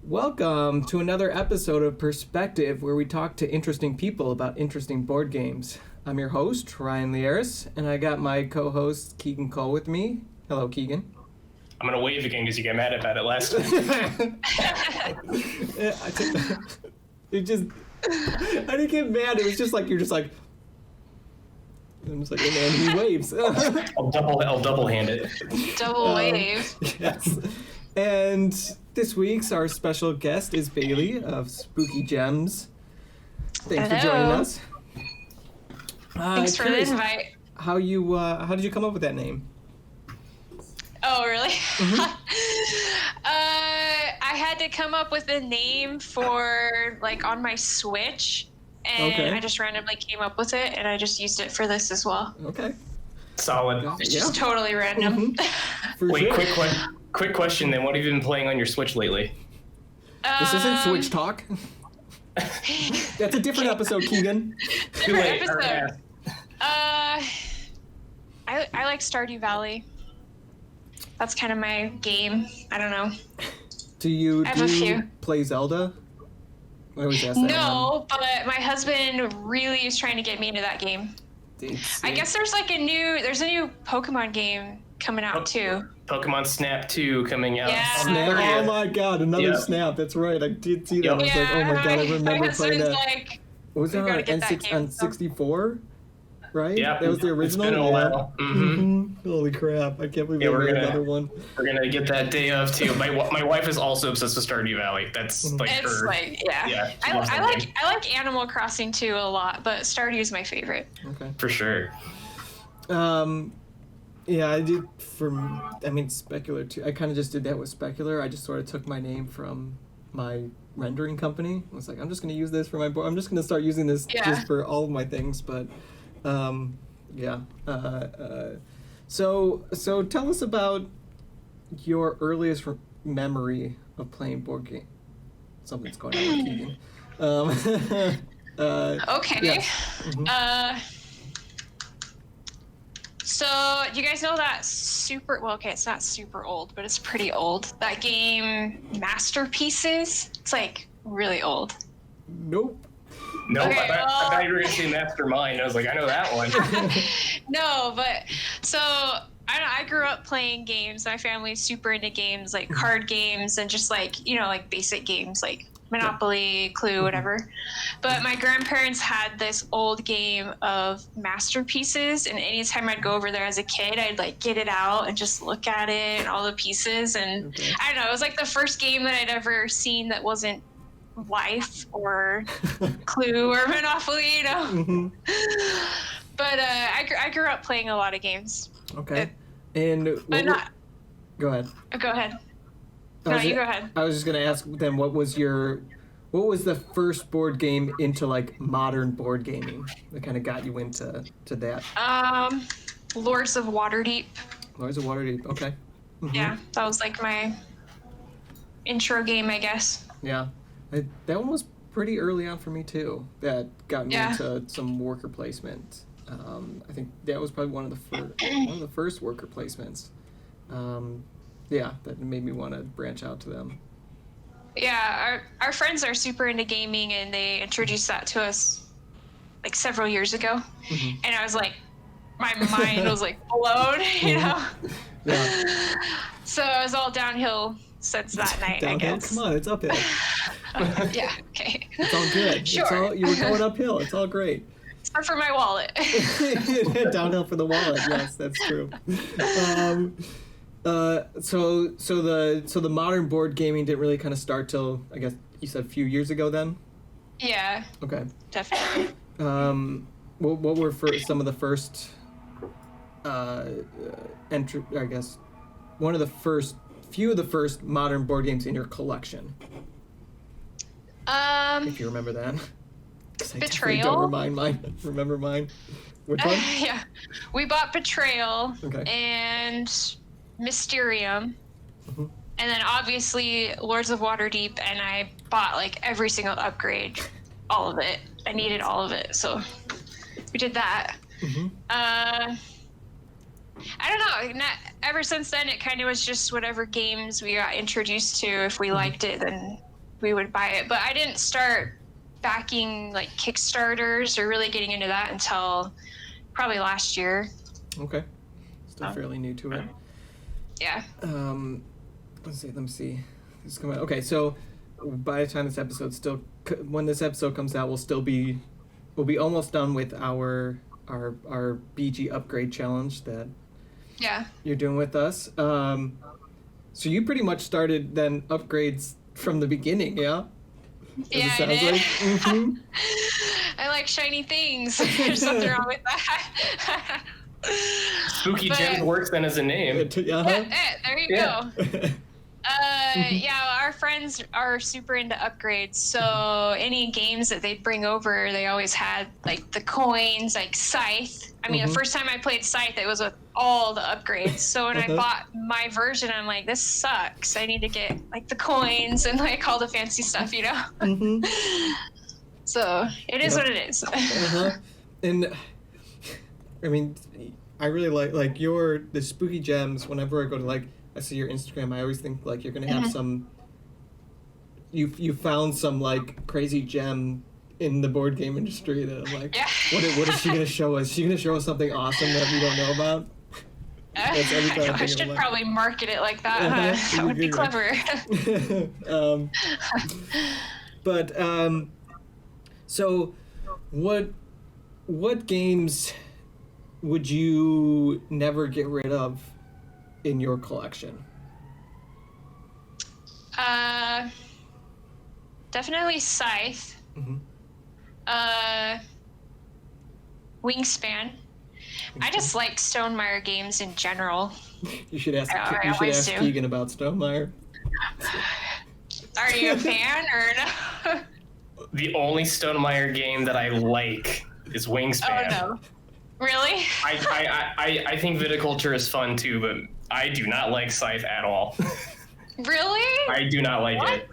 Welcome to another episode of perSPECtive, where we talk to interesting people about interesting board games. I'm your host, Ryan Lieris, and I got my co-host, Keegan Cole, with me. Hello, Keegan. I'm going to wave again because you got mad about it last time. I didn't get mad. It was just like, you're just like, I'm just like, and he waves. I'll double hand it. Double wave. Yes. And this week's our special guest is Bailie of Spooky Gems. Thanks for joining us. Thanks for the invite. How did you come up with that name? Oh, really? Mm-hmm. I had to come up with a name for on my Switch, and I just randomly came up with it, and I just used it for this as well. Okay. Solid. It's just totally random. Mm-hmm. Wait, sure. quick question then. What have you been playing on your Switch lately? This isn't Switch Talk. That's a different episode, Keegan. Different episode. I like Stardew Valley. That's kind of my game. I don't know. Do you few. play Zelda? I always ask that. No, but my husband really is trying to get me into that game. I guess there's a new Pokemon game coming out too. Pokemon Snap 2 coming out. Yeah. Snap. Oh my god, another Snap. That's right. I did see that. I was like, oh my god, I remember playing that. What was that on N64? Right? Yeah. That was the original? It's been a while. Mm-hmm. Holy crap. I can't believe they made another one. We're going to get that day of too. My wife is also obsessed with Stardew Valley. That's I like Animal Crossing too a lot, but Stardew is my favorite. Okay. For sure. Yeah, I did Specular too. I kind of just did that with Specular. I just sort of took my name from my rendering company. I was like, I'm just going to use this for my board. I'm just going to start using this just for all of my things, but So tell us about your earliest memory of playing board game. Something's going on with Keegan. Okay. Yeah. Mm-hmm. So you guys know that it's not super old, but it's pretty old. That game, Masterpieces? It's really old. Nope. Nope, Okay, I thought you were going to say Mastermind. I was like, I know that one. No, but so I grew up playing games. My family's super into games, like card games and just basic games like Monopoly, Clue, whatever. But my grandparents had this old game of Masterpieces, and anytime I'd go over there as a kid, I'd get it out and just look at it and all the pieces. And I don't know, it was the first game that I'd ever seen that wasn't Life or Clue or Monopoly, Mm-hmm. But I grew up playing a lot of games. Okay. Go ahead. Go ahead. No, you go ahead. I was just gonna ask then, what was the first board game into modern board gaming that kind of got you into that? Lords of Waterdeep. Lords of Waterdeep. Okay. Mm-hmm. Yeah, that was my intro game, I guess. Yeah. That one was pretty early on for me too. That got me into some worker placement. I think that was probably one of the first worker placements. That made me want to branch out to them. Yeah, our friends are super into gaming, and they introduced that to us several years ago. Mm-hmm. And I was my mind was blown, you know. Yeah. So it was all downhill since that night. Downhill? I guess. Come on, it's uphill. Yeah. Okay. It's all good. Sure. You were going uphill. It's all great. Except for my wallet. Downhill for the wallet. Yes, that's true. So the modern board gaming didn't really kind of start till, I guess you said a few years ago then? Yeah. Okay. Definitely. What were some of the first few of the first modern board games in your collection? If you remember that. Betrayal. I don't remember mine. Which one? Yeah. We bought Betrayal and Mysterium. Mm-hmm. And then obviously Lords of Waterdeep, and I bought every single upgrade. All of it. I needed all of it. So we did that. Mm-hmm. I don't know. Ever since then, it kind of was just whatever games we got introduced to. If we liked it, then we would buy it. But I didn't start backing like Kickstarters or really getting into that until probably last year. Okay. Still fairly new to it. Yeah. Let me see. This is coming. Okay, so by the time this episode when this episode comes out, we'll be almost done with our BG upgrade challenge that you're doing with us. So you pretty much started then upgrades from the beginning, yeah? Yeah, I did. Mm-hmm. I like shiny things. There's something wrong with that. Spooky Gems works then as a name. There you go. Yeah, our friends are super into upgrades. So any games that they bring over, they always had like the coins, like Scythe. I mean, the first time I played Scythe, it was with all the upgrades. So when I bought my version, I'm like, this sucks. I need to get like the coins and like all the fancy stuff, you know? So it is what it is. And I mean, I really like the Spooky Gems. Whenever I go to I see your Instagram, I always think like you're gonna have some. You found some like crazy gem in the board game industry that I'm like, what is she gonna show us? Is she gonna show us something awesome that we don't know about? I should probably market it like that. Huh? That would be clever. So, what games would you never get rid of in your collection? Definitely Scythe. Wingspan. I just like Stonemaier games in general. You should ask Keegan about Stonemaier. Are you a fan or no? The only Stonemaier game that I like is Wingspan. Oh no. Really? I think Viticulture is fun too, but I do not like Scythe at all. Really? I do not like it.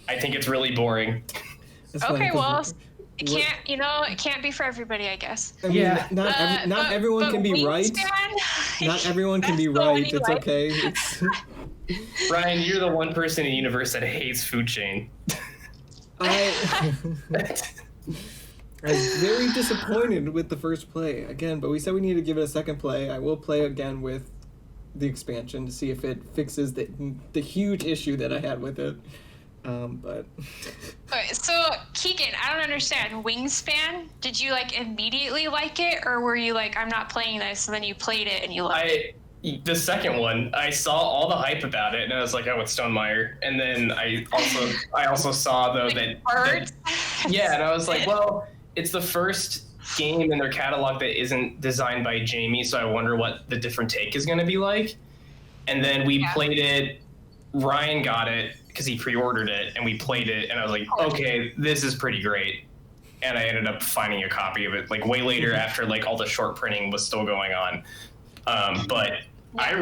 I think it's really boring. Okay, well, it can't be for everybody, I guess. I mean, not everyone can be right. Not everyone can be right. It's okay. Ryan, you're the one person in the universe that hates Food Chain. I was very disappointed with the first play again, but we said we need to give it a second play. I will play again with the expansion to see if it fixes the huge issue that I had with it. But okay, so Keegan, I don't understand. Wingspan, did you like immediately like it, or were you like, I'm not playing this, and then you played it and you loved it? The second one, I saw all the hype about it, and I was like, oh, it's Stonemaier. And then I also saw though like birds? And I was like, well, it's the first game in their catalog that isn't designed by Jamie, so I wonder what the different take is going to be like. And then we played it. Ryan got it because he pre-ordered it, and we played it, and I was like, okay, this is pretty great. And I ended up finding a copy of it like way later after like all the short printing was still going on. But I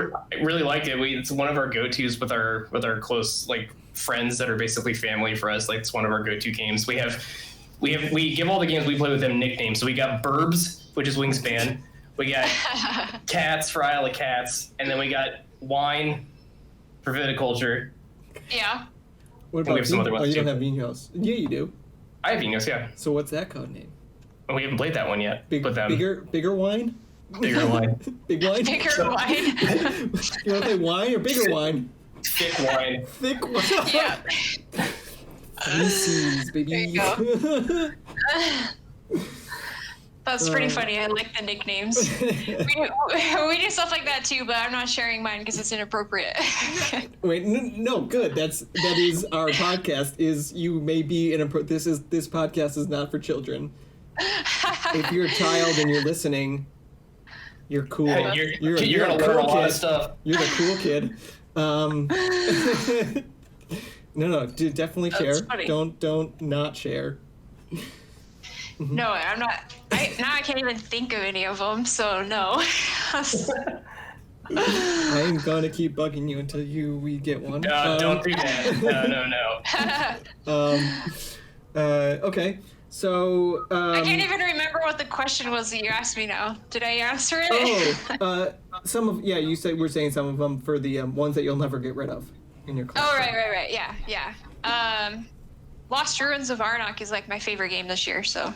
really liked it. It's one of our go-tos with our close like friends that are basically family for us. Like it's one of our go-to games. We give all the games we play with them nicknames. So we got Burbs, which is Wingspan. We got Cats for Isle of Cats, and then we got Wine for Viticulture. Yeah. What about some other ones? Oh, you don't have Vinos. Yeah, you do. I have Vinos, yeah. So what's that code name? Oh, we haven't played that one yet. Bigger wine? Bigger wine. Big wine? Bigger wine. You want to play wine or bigger wine? Thick wine. Thick wine. Yeah. 3 C's, baby. There you go. That's pretty funny. I like the nicknames. we do stuff like that too, but I'm not sharing mine because it's inappropriate. Wait, no, good. That is our podcast. Is you may be this podcast is not for children. If you're a child and you're listening, you're cool. You're gonna learn a lot of stuff. You're the cool kid. No, definitely share. Don't not share. No, I'm not. Now I can't even think of any of them, so no. I'm gonna keep bugging you until we get one. Don't do that. No. Okay, so I can't even remember what the question was that you asked me now. Did I answer it? You said we're saying some of them for the ones that you'll never get rid of in your collection. Oh, right. Yeah. Lost Ruins of Arnak is like my favorite game this year, so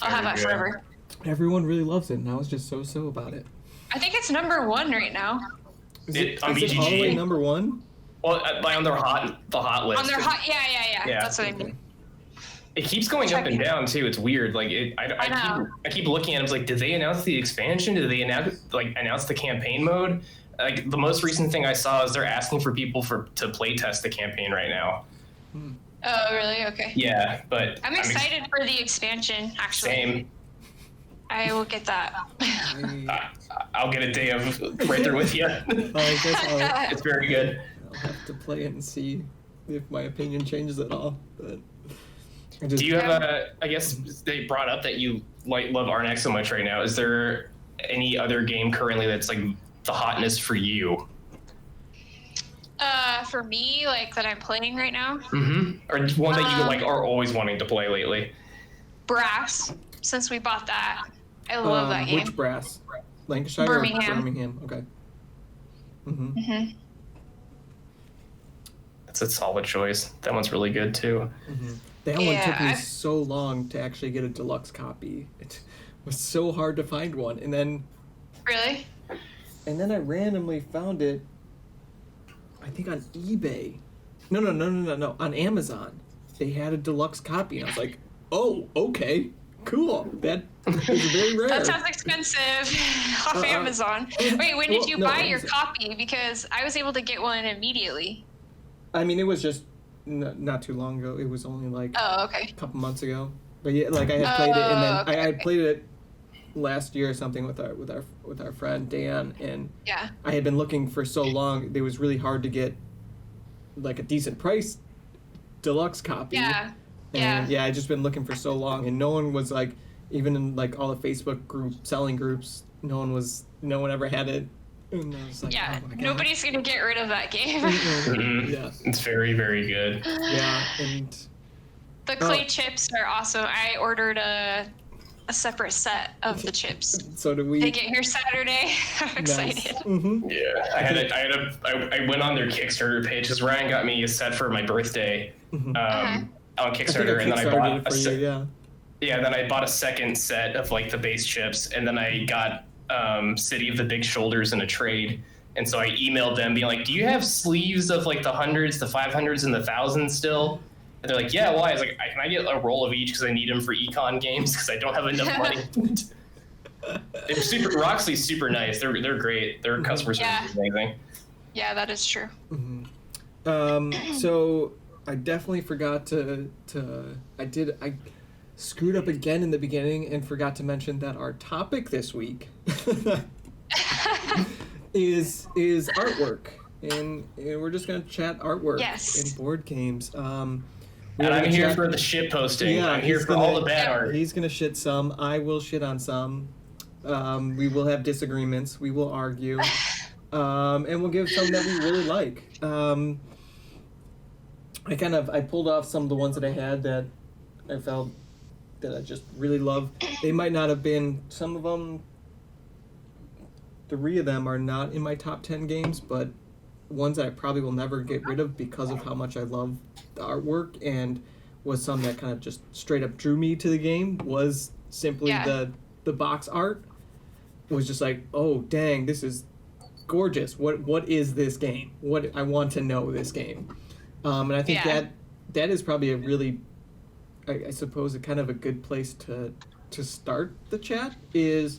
I'll have that forever. Everyone really loves it, and I was just so about it. I think it's number 1 right now. On is it all BGG? the way number 1? Well, on the hot list. On their hot, yeah. That's what I mean. It keeps going up and down too. It's weird. Like I keep looking at it. It's like, did they announce the expansion? Did they announce the campaign mode? Like the most recent thing I saw is they're asking for people to play test the campaign right now. Oh, really? Okay. Yeah, but I'm excited for the expansion. Actually, same. I will get that. I'll get a day of right there with you. I guess It's very good. I'll have to play it and see if my opinion changes at all. But do you have I guess they brought up that you love Arnak so much right now. Is there any other game currently that's like the hotness for you? For me, like that I'm playing right now. Mm-hmm. Or one that you like are always wanting to play lately? Brass. Since we bought that, I love that game. Which Brass? Lancashire Birmingham. or Birmingham? Okay. Mm-hmm. That's a solid choice. That one's really good too. Mm-hmm. That one took me so long to actually get a deluxe copy. It was so hard to find one, and then Really? I randomly found it. I think on eBay. No, on Amazon. They had a deluxe copy, and I was like, "Oh, okay, cool. That is very rare." That sounds expensive off Amazon. Wait, when did you buy your copy? Because I was able to get one immediately. I mean, it was just not too long ago. It was only like a couple months ago. But yeah, like I had played it, and then I had played it last year or something with our friend Dan, and I had been looking for so long. It was really hard to get like a decent price deluxe copy. I just been looking for so long, and no one was like, even in like all the Facebook selling groups, no one ever had it. And I was like, oh my God. Nobody's gonna get rid of that game. Mm-hmm. Yeah, it's very, very good. Yeah, and the clay chips are awesome. I ordered a separate set of the chips. So do we. They get here Saturday. I'm excited. Nice. Mm-hmm. Yeah, I went on their Kickstarter page because Ryan got me a set for my birthday on Kickstarter, and then I bought a set. Then I bought a second set of like the base chips, and then I got City of the Big Shoulders in a trade. And so I emailed them being like, do you have sleeves of like the hundreds, the 500s, and the thousands still? And they're like, yeah, why? I was like, can I get a roll of each because I need them for econ games because I don't have enough money. Roxley's super nice. They're great. Their customer service is amazing. Yeah, that is true. Mm-hmm. So I definitely forgot to I screwed up again in the beginning and forgot to mention that our topic this week is artwork, and we're just gonna chat artwork in board games. And I'm here for the shit posting. I'm here for all the bad art. He's gonna shit some. I will shit on some. We will have disagreements. We will argue, and we'll give some that we really like. I pulled off some of the ones that I had that I felt that I just really love. They might not have been, some of them, 3 of them are not in my top 10 games, but ones that I probably will never get rid of because of how much I love the artwork, and was some that kind of just straight up drew me to the game, was simply the box art. It was just like, oh dang, this is gorgeous. What is this game? I want to know this game. And I think that is probably a really, I suppose, a kind of a good place to start the chat is,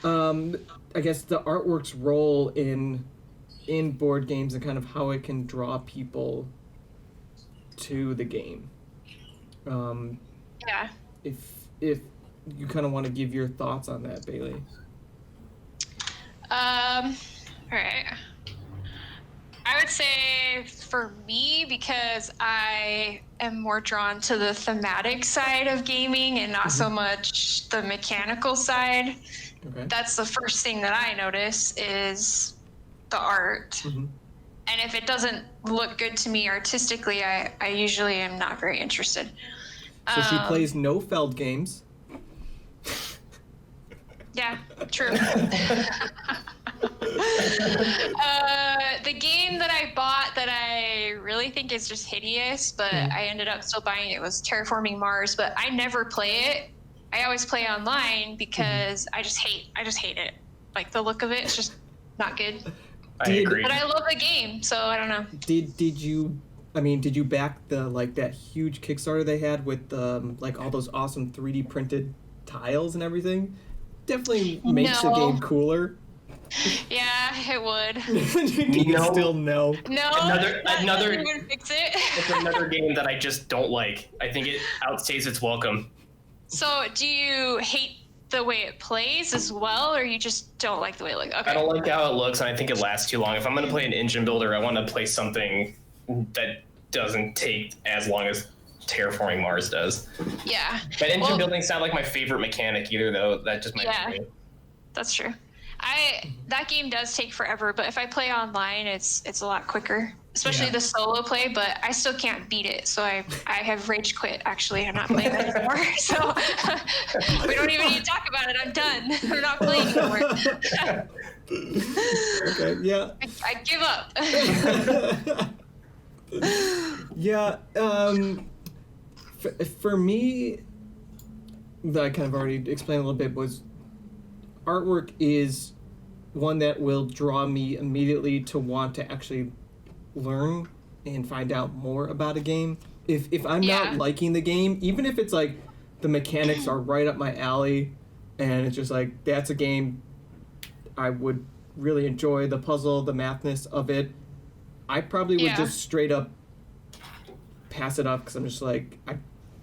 I guess, the artwork's role in board games and kind of how it can draw people to the game. If you kind of want to give your thoughts on that, Bailie. All right. I would say for me, because I am more drawn to the thematic side of gaming and not so much the mechanical side. Okay. That's the first thing that I notice is the art. Mm-hmm. And if it doesn't look good to me artistically, I usually am not very interested. So she plays no Feld games. Yeah, true. The game that I bought that I really think is just hideous, but I ended up still buying it, was Terraforming Mars. But I never play it. I always play online because I just hate it. Like the look of it is just not good. I agree. But I love the game, so I don't know. Did you back the that huge Kickstarter they had with all those awesome 3D printed tiles and everything? Definitely makes the game cooler. Yeah, it would. Still no. No, another even fix it. It's another game that I just don't like. I think it outstays its welcome. So, do you hate the way it plays as well, or you just don't like the way it looks? Okay. I don't like how it looks, and I think it lasts too long. If I'm going to play an engine builder, I want to play something that doesn't take as long as Terraforming Mars does. Yeah. But engine building's not like my favorite mechanic either, though. That just might be me. That's true. That game does take forever, but if I play online, it's a lot quicker, especially the solo play. But I still can't beat it, so I have rage quit. Actually, I'm not playing that anymore. So we don't even need to talk about it. I'm done. I'm not playing anymore. Okay. Yeah. I give up. Yeah. For me, that I kind of already explained a little bit, was artwork is one that will draw me immediately to want to actually learn and find out more about a game. If I'm not liking the game, even if it's like the mechanics are right up my alley and it's just like, that's a game I would really enjoy, the puzzle, the mathness of it, I probably would just straight up pass it up, because I'm just like,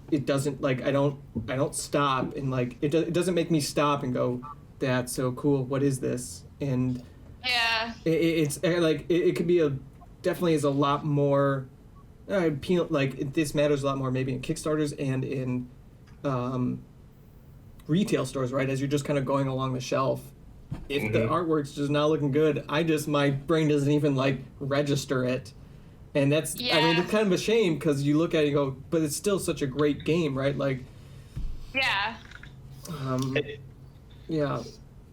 it doesn't, like, I don't stop, and like it doesn't make me stop and go, that's so cool, what is this? And it's like it could be definitely is a lot more this matters a lot more maybe in Kickstarters and in retail stores, right? As you're just kind of going along the shelf, if the artwork's just not looking good, my brain doesn't even like register it. And that's, I mean, it's kind of a shame, because you look at it and go, but it's still such a great game, right? Like,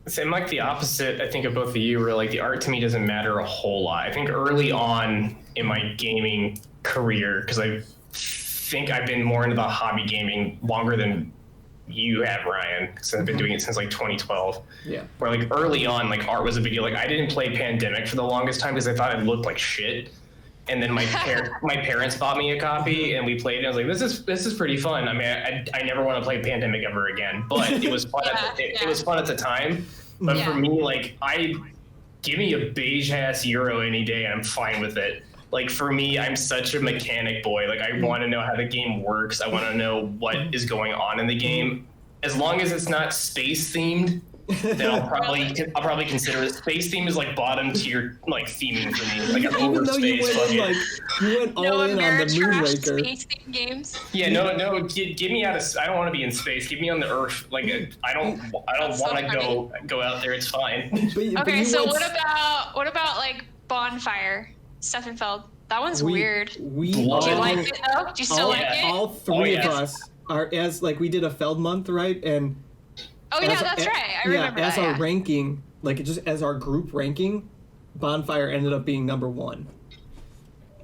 So I'm like the opposite, I think, of both of you, where like the art to me doesn't matter a whole lot. I think early on in my gaming career, because I think I've been more into the hobby gaming longer than you have, Ryan, because I've been doing it since like 2012. Yeah. Where like early on, like art was a big deal. Like I didn't play Pandemic for the longest time because I thought it looked like shit. And then my parents bought me a copy, and we played it. I was like, this is pretty fun. I mean, I never want to play Pandemic ever again, but it was fun. It was fun at the time. But for me, like, give me a beige ass Euro any day, and I'm fine with it. Like for me, I'm such a mechanic boy. Like I want to know how the game works. I want to know what is going on in the game. As long as it's not space themed, then I'll probably consider it. Space theme is like bottom tier like theming for me. Like I'm over space. You went all in on the Moonraker. Space theme games. Yeah, no. Get me out of. I don't want to be in space. Get me on the Earth. Like I don't want to go out there. It's fine. So what about like Bonfire, Steffenfeld? That one's weird. Do you like it though? Do you still like it? All three of us are, as like we did a Feld month, right? And that's right. I remember that. As our ranking, like just as our group ranking, Bonfire ended up being number 1.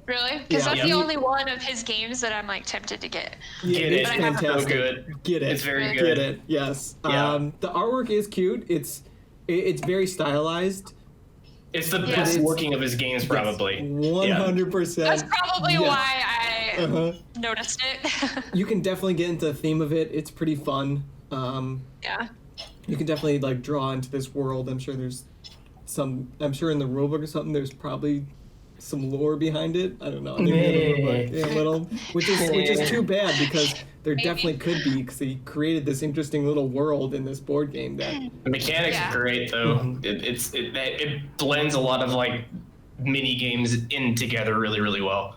Really? Because that's the only one of his games that I'm like tempted to get. Get it. It's fantastic. So good. Get it. It's very good. Get it. Yes. Yeah. The artwork is cute. It's very stylized. It's the best looking of his games, probably. 100%. That's probably why I noticed it. You can definitely get into the theme of it. It's pretty fun. You can definitely like draw into this world. I'm sure in the rulebook or something, there's probably some lore behind it. I don't know. A little, which is too bad, because there definitely could be, because he created this interesting little world in this board game. That the mechanics are great, though. It blends a lot of like mini games in together really, really well.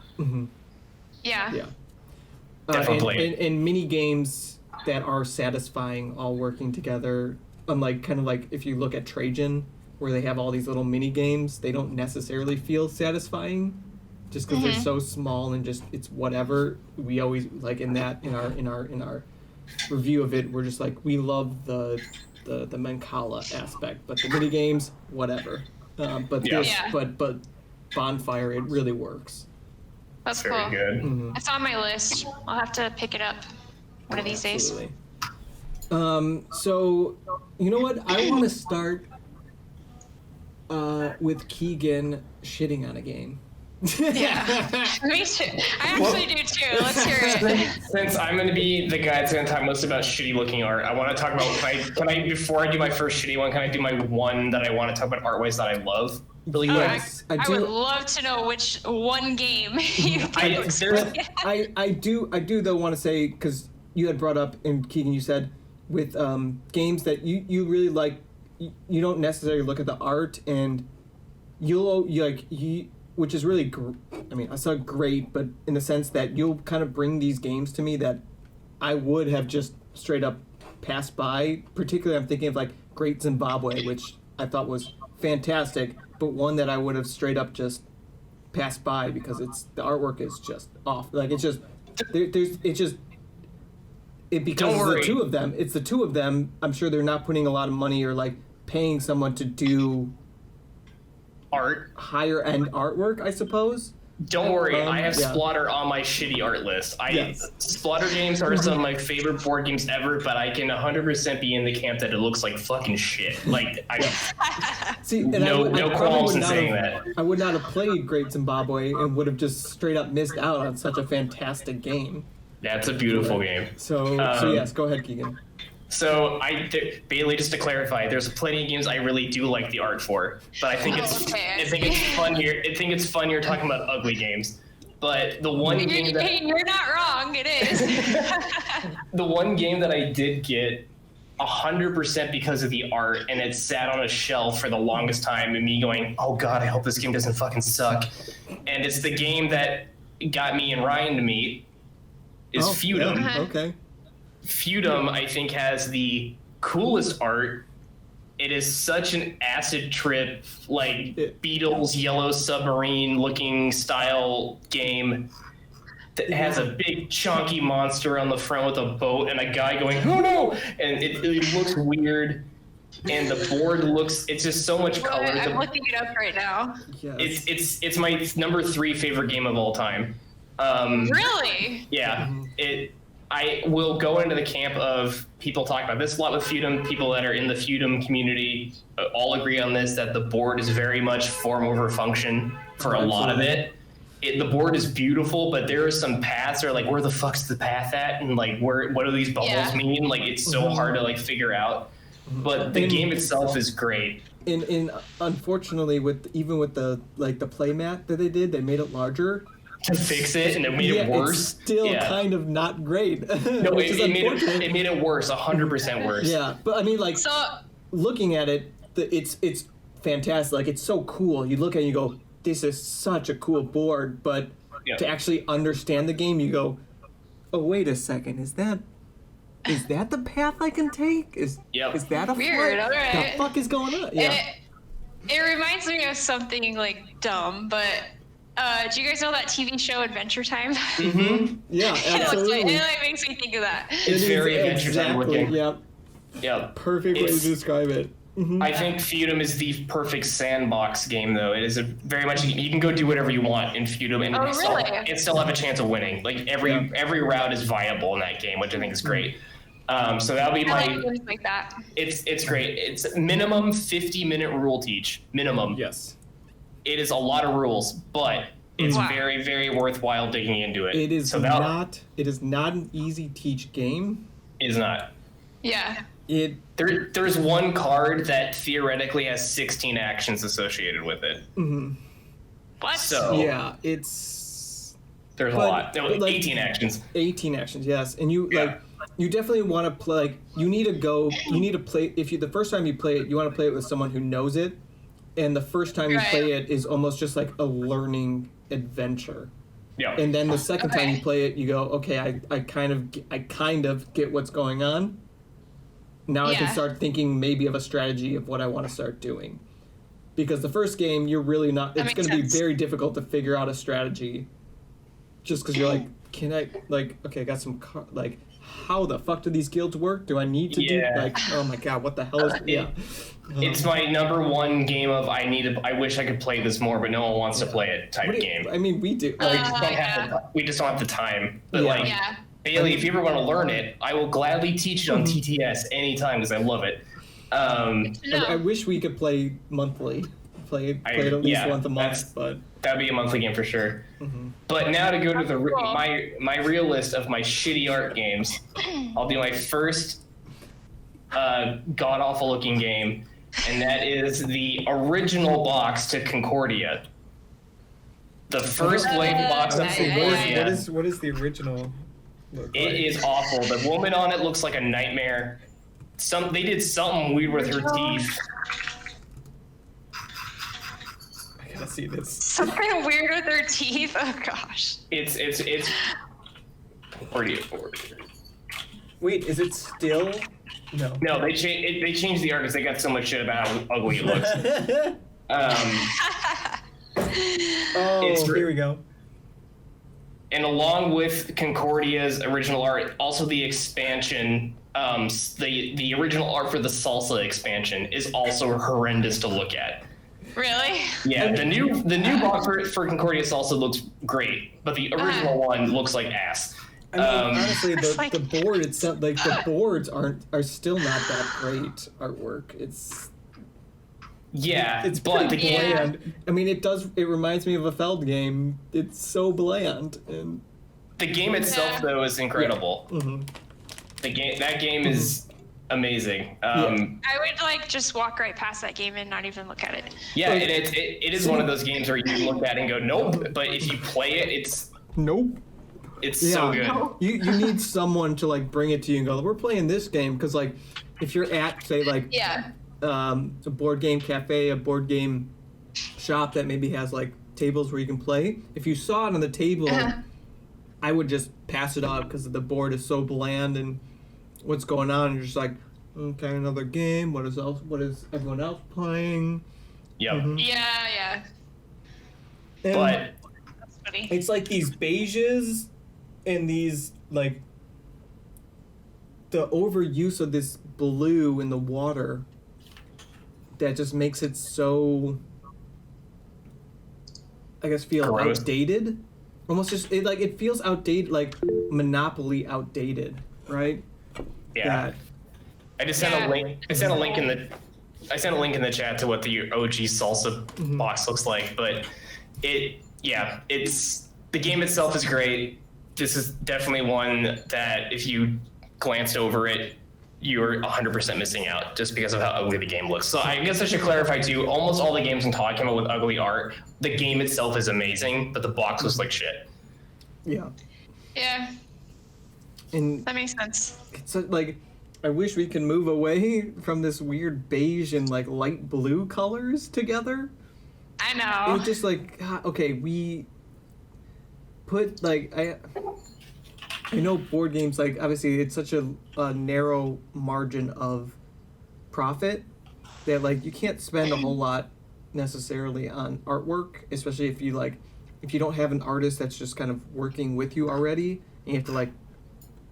Definitely. And mini games that are satisfying, all working together. Unlike kind of like if you look at Trajan, where they have all these little mini games, they don't necessarily feel satisfying, just because they're so small and just it's whatever. We always like in our review of it, we're just like, we love the Mancala aspect, but the mini games, whatever. But but Bonfire, it really works. That's very cool. good. Mm-hmm. It's on my list. I'll have to pick it up one of these days. Absolutely. So, you know what? I want to start with Keegan shitting on a game. Yeah, me too. I actually do too. Let's hear it. Since I'm going to be the guy that's going to talk most about shitty looking art, I want to talk about, can I before I do my first shitty one, can I do my one that I want to talk about art-wise that I love? Really quick? Yes, I would love to know which one game you I do though want to say, because you had brought up, and Keegan, you said with games that you really like, you don't necessarily look at the art, and which is really I mean, it's not great, but in the sense that you'll kind of bring these games to me that I would have just straight up passed by. Particularly, I'm thinking of like Great Zimbabwe, which I thought was fantastic, but one that I would have straight up just passed by because the artwork is just off. Like it's just because it's the two of them. It's the two of them. I'm sure they're not putting a lot of money or like paying someone to do higher end artwork, I suppose. Don't worry, I have Splotter on my shitty art list. Splotter games are some of my favorite board games ever, but I can 100% be in the camp that it looks like fucking shit. Like, See, no qualms in saying that. I would not have played Great Zimbabwe and would have just straight up missed out on such a fantastic game. That's a beautiful game. So yes, go ahead, Keegan. So Bailie, just to clarify, there's plenty of games I really do like the art for, but I think it's fun here. I think it's fun you're talking about ugly games. But the one game that you're not wrong, it is. the one game that I did get 100% because of the art, and it sat on a shelf for the longest time, and me going, oh god, I hope this game doesn't fucking suck. And it's the game that got me and Ryan to meet. Is Feudal. Yeah. Okay. Feudal, I think, has the coolest art. It is such an acid trip, like Beatles Yellow Submarine looking style game that has a big chunky monster on the front with a boat and a guy going, oh no! And it looks weird. And the board it's just so much color. I'm looking it up right now. Yes. It's my number 3 favorite game of all time. Really? Yeah. I will go into the camp of people talk about this a lot with Feudal. People that are in the Feudal community all agree on this, that the board is very much form over function for a lot of it. The board is beautiful, but there are some paths that are like, where the fuck's the path at? And like, what do these bubbles mean? Like, it's so hard to like figure out. But the game itself is great. Unfortunately, even with the play mat that they did, they made it larger to fix it, and it made it worse. It's still kind of not great. No, it made it worse, 100% worse. Yeah, but I mean, like, looking at it, it's fantastic. Like, it's so cool. You look at it, you go, this is such a cool board. But to actually understand the game, you go, oh, wait a second, is that the path I can take? Is that a weird? Flight? All right. The fuck is going on? Yeah. It reminds me of something like dumb, but. Do you guys know that TV show Adventure Time? Mm-hmm. Yeah, absolutely. It makes me think of that. It's very Adventure Time looking. Yep. Perfect way to describe it. Mm-hmm. I think Feudal is the perfect sandbox game, though. It is very much, you can go do whatever you want in Feudal, and it still have a chance of winning. Like every route is viable in that game, which I think is great. So that'll be my. Games like that. It's great. It's minimum 50-minute rule teach. Minimum. Yes. It is a lot of rules, but it's very, very worthwhile digging into it. It is not an easy teach game. It is not. Yeah. There's one card that theoretically has 16 actions associated with it. Mm-hmm. What? So yeah, there's a lot. No, like 18 actions. 18 actions, yes. And you definitely want to play. Like, you need to play. The first time you play it, you want to play it with someone who knows it. And the first time you play it is almost just like a learning adventure. Yeah. And then the second time you play it, you go, okay, I kind of get what's going on. Now I can start thinking maybe of a strategy of what I want to start doing. Because the first game, you're really not. It's going to be very difficult to figure out a strategy. Just because you're like, can I, like, okay, I got some how the fuck do these guilds work? Do I need to do like? Oh my god, what the hell is? It's my number one game of I wish I could play this more, but no one wants to play it type game. I mean, we do. We just don't have the time. But Bailie, if you ever want to learn it, I will gladly teach it on TTS anytime because I love it. I wish we could play monthly. Play it at least once a month, but that'd be a monthly game for sure. But now to go to my real list of my shitty art games, I'll do my first god awful looking game, and that is the original box to Concordia. The first wave box of Concordia. What is the original? It is awful. The woman on it looks like a nightmare. They did something weird with her teeth. I gotta see this. Something weird with her teeth. Oh gosh. It's. Wait, is it still? No. No, they changed the art because they got so much shit about how ugly it looks. Here we go. And along with Concordia's original art, also the expansion, the original art for the Salsa expansion is also horrendous to look at. Really? Yeah, the new box for Concordia Salsa looks great, but the original one looks like ass. I mean, honestly, the board itself, like the boards are still not that great artwork. It's pretty bland. I mean, it reminds me of a Feld game. It's so bland, and the game itself though is incredible. That game is amazing. I would just walk right past that game and not even look at it. Yeah, it is one of those games where you look at it and go nope, but if you play it, it's nope. It's so good. You need someone to bring it to you and go, we're playing this game, because if you're at say a board game cafe, a board game shop that maybe has tables where you can play. If you saw it on the table, I would just pass it up because the board is so bland and what's going on. And you're just like, okay, another game. What is everyone else playing? Yep. Yeah. And but that's funny. It's like these beiges and these the overuse of this blue in the water that just makes it so, I guess, feel gross. Outdated. Almost just it feels outdated, like Monopoly outdated, right? Yeah. I just sent a link. I sent a link in the chat to what the OG Salsa box looks like, but it's the game itself is great. This is definitely one that if you glanced over it, you're 100% missing out just because of how ugly the game looks. So I guess I should clarify too, almost all the games I'm talking about with ugly art, the game itself is amazing, but the box looks like shit. Yeah. Yeah. And that makes sense. It's I wish we could move away from this weird beige and light blue colors together. I know. It's just okay, we put I know board games, obviously it's such a narrow margin of profit that you can't spend a whole lot necessarily on artwork, especially if you don't have an artist that's just kind of working with you already and you have to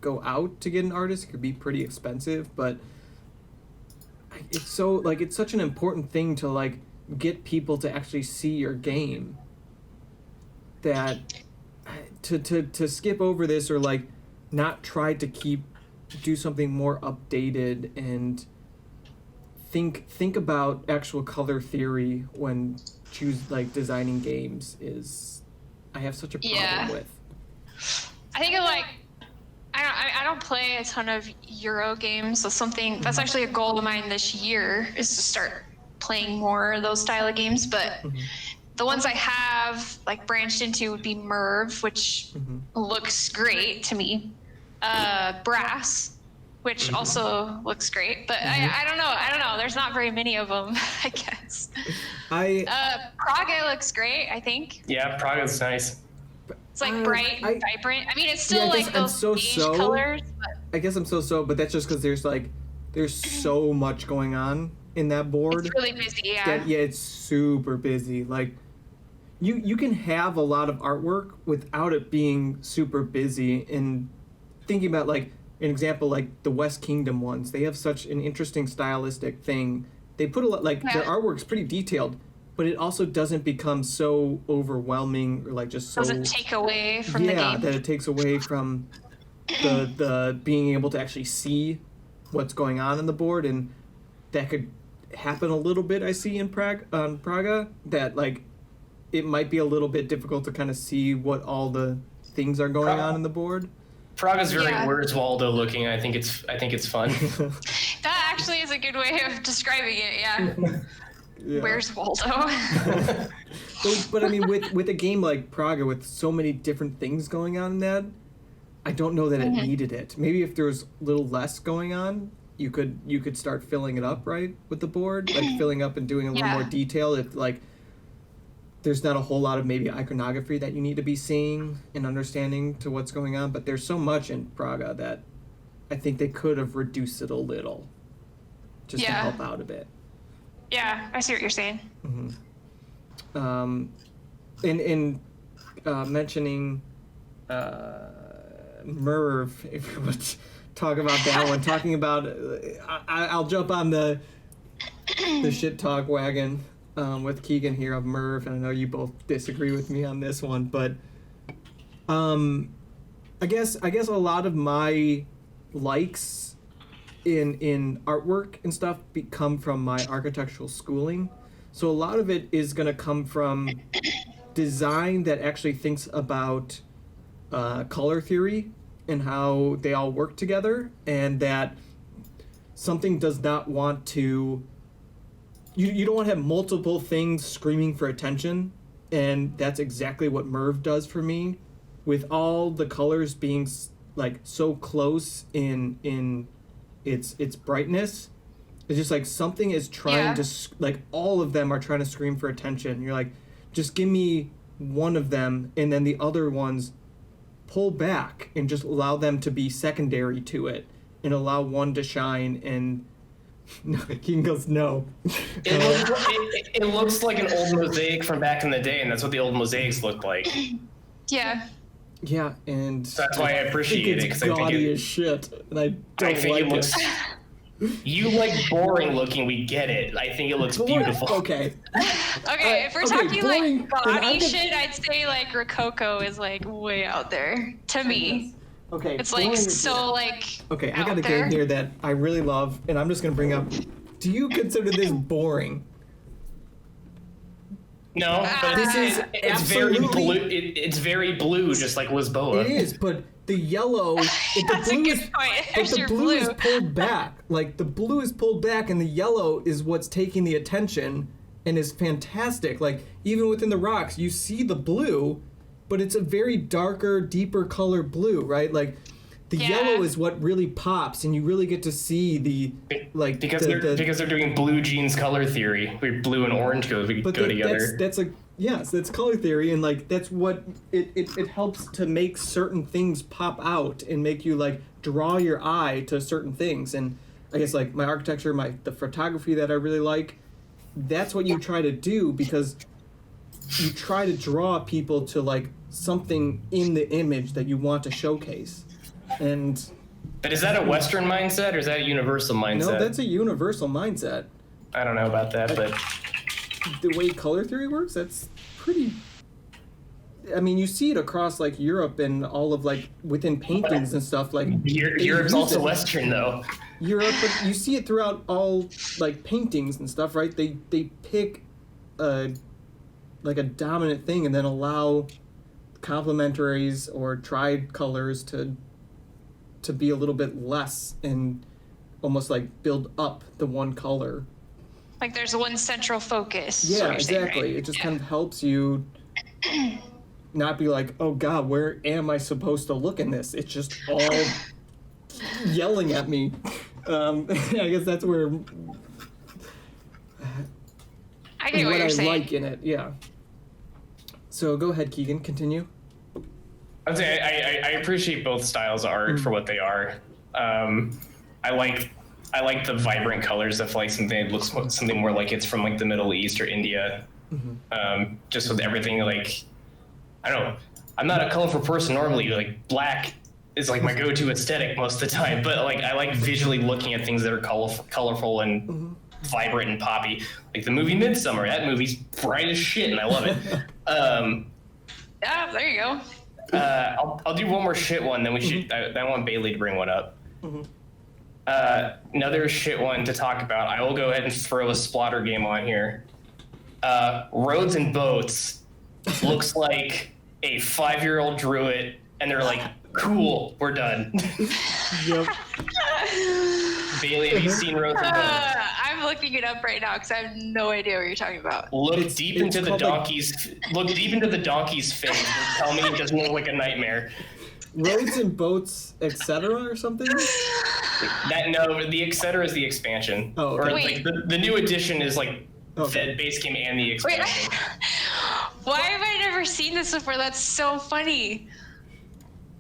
go out to get an artist. It could be pretty expensive, but it's so it's such an important thing to get people to actually see your game that to skip over this or not try to do something more updated and think about actual color theory when designing games is I have such a problem with. I think I don't play a ton of Euro games, so that's actually a goal of mine this year is to start playing more of those style of games, but the ones I have branched into would be Merv, which looks great to me. Brass, which also looks great, but I don't know. There's not very many of them, I guess. Praga looks great, I think. Yeah, Praga's nice. It's bright and vibrant. I mean, it's still those beige colors. But I guess I'm so, but that's just because there's so much going on in that board. It's really busy, yeah. It's super busy. You can have a lot of artwork without it being super busy. And thinking about an example, like the West Kingdom ones, they have such an interesting stylistic thing. They put a lot, like their artwork's pretty detailed, but it also doesn't become so overwhelming or like just so doesn't take away from the game. Yeah, that it takes away from the being able to actually see what's going on the board, and that could happen a little bit. I see in Praga that like it might be a little bit difficult to kind of see what all the things are going on in the board. Praga's very Where's Waldo looking. I think it's fun. That actually is a good way of describing it. Yeah. Where's Waldo? but I mean, with a game like Praga, with so many different things going on in that, I don't know that it needed it. Maybe if there was a little less going on, you could start filling it up right with the board, like filling up and doing a little more detail. If like there's not a whole lot of maybe iconography that you need to be seeing and understanding to what's going on, but there's so much in Praga that I think they could have reduced it a little, just to help out a bit. Yeah, I see what you're saying. In mentioning Merv, if we would talk about that one, talking about, I'll jump on the shit talk wagon with Keegan here of Merv, and I know you both disagree with me on this one, but I guess a lot of my likes in artwork and stuff come from my architectural schooling. So a lot of it is going to come from design that actually thinks about color theory and how they all work together, and that something does not want to... You don't want to have multiple things screaming for attention, and that's exactly what Merv does for me, with all the colors being like so close in its brightness. It's just like something is trying to, like, all of them are trying to scream for attention. You're like, just give me one of them, and then the other ones pull back and just allow them to be secondary to it, and allow one to shine. And no, King goes, no. It looks like an old mosaic from back in the day, and that's what the old mosaics looked like. Yeah. Yeah, and so that's why I appreciate it, because I think it as shit, and I don't think like it looks. You like boring looking. We get it. I think it looks beautiful. Okay. Okay, if we're talking boring, like gaudy shit, I'd say like Rococo is like way out there to me. Okay. It's like so like. Okay, I got a game here that I really love, and I'm just gonna bring up. Do you consider this boring? No, but it's very blue. It's very blue, just like Lisboa. It is, but the yellow, the blue is pulled back. Like the blue is pulled back, and the yellow is what's taking the attention, and is fantastic. Like even within the rocks, you see the blue, but it's a very darker, deeper color blue, right? Like the yellow is what really pops, and you really get to see the like because they're doing blue jeans color theory, where blue and orange go together. That's like that's color theory, and like that's what it helps to make certain things pop out and make you like draw your eye to certain things. And I guess like my architecture, the photography that I really like, that's what you try to do, because you try to draw people to like something in the image that you want to showcase. But is that a Western mindset, or is that a universal mindset? No, that's a universal mindset. I don't know about that, but the way color theory works, that's pretty... I mean, you see it across like Europe and all of like within paintings and stuff. Like Europe's also Western though. Europe, but you see it throughout all like paintings and stuff, right? They pick like a dominant thing and then allow complementaries or tried colors to be a little bit less, and almost like build up the one color. Like there's one central focus. Yeah, exactly. Right? It just kind of helps you not be like, oh God, where am I supposed to look in this? It's just all yelling at me. I guess that's where I get what you're saying. Like in it, yeah. So go ahead, Keegan, continue. I'd say I appreciate both styles of art for what they are. I like the vibrant colors that like something that looks something more like it's from like the Middle East or India. Just with everything like, I don't know. I'm not a colorful person normally. Like black is like my go-to aesthetic most of the time, but like I like visually looking at things that are colorful and vibrant and poppy. Like the movie Midsummer, that movie's bright as shit, and I love it. Yeah, there you go. I'll do one more shit one, then we should. I want Bailie to bring one up. Another shit one to talk about. I will go ahead and throw a splatter game on here. Roads and Boats looks like a 5-year-old drew it, and they're like, "Cool, we're done." Yep. Bailey, have you seen Roads and Boats? I'm looking it up right now because I have no idea what you're talking about. Look deep into the donkey's face and tell me it doesn't look like a nightmare. Roads and Boats, etc. or something? No, the etc. is the expansion. Oh, okay. Or like the new edition is like the base game and the expansion. Why have I never seen this before? That's so funny.